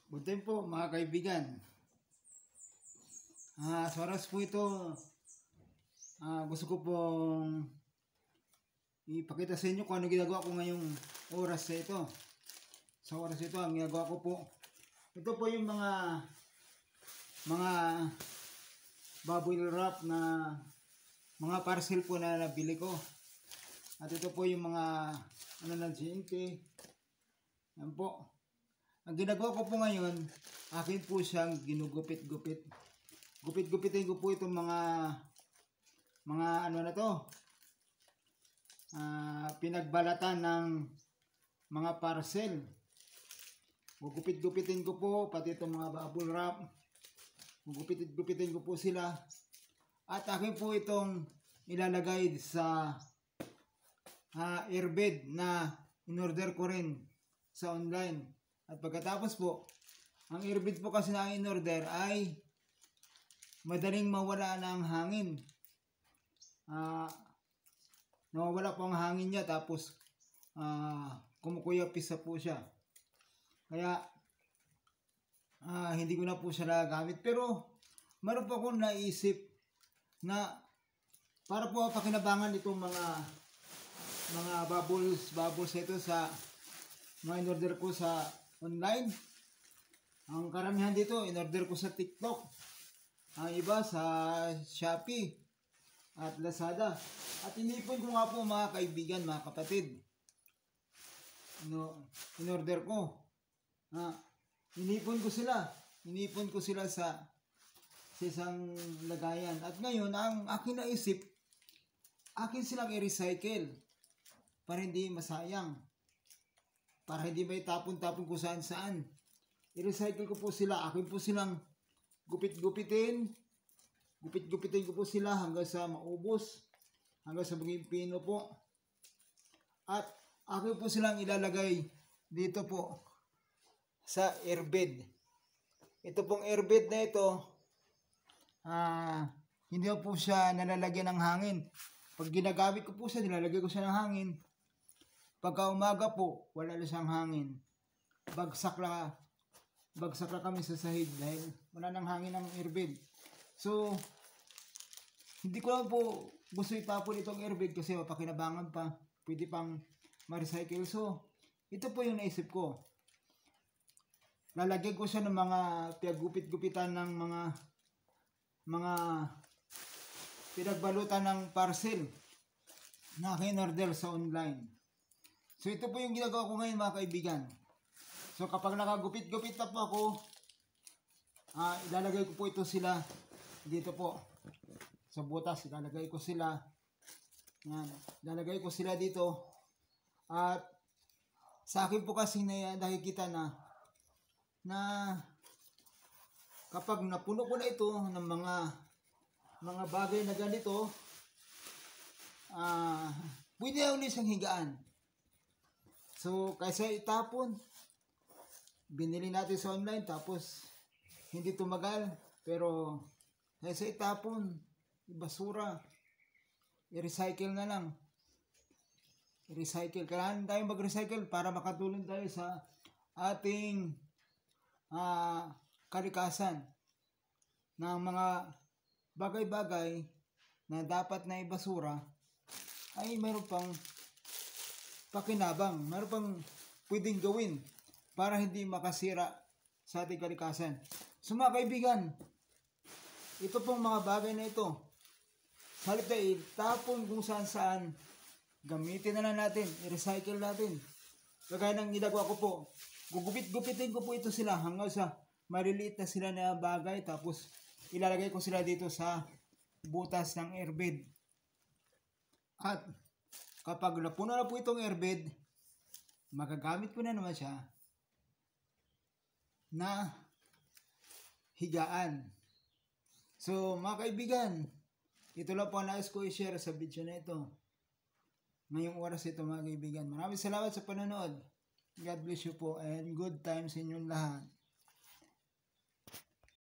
Good time po mga kaibigan. Sa oras po ito, gusto ko pong ipakita sa inyo kung ano ginagawa ko ngayong oras na ito. Sa oras ito, ang ginagawa ko po, ito po yung mga bubble wrap na mga parcel po na nabili ko. At ito po yung mga na GNT. Yan po. Ang ginagawa ko po ngayon, akin po siyang ginugupit-gupit. Gupit-gupitin ko po itong mga ano na to. Pinagbalatan ng mga parcel. Gupit-gupitin ko po pati itong mga bubble wrap. Gupit-gupitin ko po sila. At akin po itong ilalagay sa airbed na in-order ko rin sa online. At pagkatapos po, ang airbed po kasi na in-order ay madaling mawala ng hangin. Nawawala po ang hangin niya tapos kumukuyapis po siya. Kaya hindi ko na po siya nagamit. Pero meron po akong naisip na para po pakinabangan itong mga bubbles ito sa mga in-order ko sa online. Ang karamihan dito, in-order ko sa TikTok. Ang iba sa Shopee at Lazada. At inipon ko nga po mga kaibigan, mga kapatid. In-order ko. Inipon ko sila. Inipon ko sila sa isang lagayan. At ngayon, ang akin naisip, akin silang i-recycle para hindi masayang. Para hindi may tapon-tapon kung saan-saan. I-recycle ko po sila. Akin po silang gupit-gupitin. Gupit-gupitin ko po sila hanggang sa maubos. Hanggang sa maging pino po. At akin po silang ilalagay dito po sa airbed. Ito pong airbed na ito, hindi po siya nalalagyan ng hangin. Pag ginagamit ko po siya, nilalagay ko siya ng hangin. Pagka umaga po, wala na siyang hangin. Bagsak na kami sa sahig dahil wala nang hangin ng airbed. So, hindi ko lang po gusto itapon itong airbed kasi mapakinabangan pa. Pwede pang ma-recycle. So, ito po yung naisip ko. Lalagyan ko siya ng mga pinagupit-gupitan ng mga pinagbalutan ng parcel na in-order sa online. So ito po yung ginagawa ko ngayon mga kaibigan. So kapag nakagupit-gupit na po ako, ilalagay ko po ito sila dito po sa butas. Ilalagay ko sila. Yan. Ilalagay ko sila dito. At sa akin po kasi nakikita na kapag napuno ko na ito ng mga bagay na ganito, pwede na ulit siyang higaan. So, kaysa itapon, binili natin sa online, tapos hindi tumagal, pero kaysa itapon, ibasura, i-recycle na lang. I-recycle. Kailangan tayo mag-recycle para makatulong tayo sa ating kalikasan ng mga bagay-bagay na dapat na ibasura ay mayroon pang pakinabang, mayroon pang pwedeng gawin para hindi makasira sa ating kalikasan. So mga kaibigan, ito pong mga bagay na ito, halip na itapon kung saan-saan, gamitin na lang natin, i-recycle natin. Kagaya ng ginagawa ko po, gugupit-gupitin ko po ito sila hanggang sa maliliit na sila na bagay, tapos ilalagay ko sila dito sa butas ng airbed. At kapag napuno na po itong airbed, magagamit ko na naman siya na higaan. So mga kaibigan, ito lang po ang nais ko i-share sa video na ito. Ngayong oras ito mga kaibigan. Maraming salamat sa panonood. God bless you po and good times sa inyong lahat.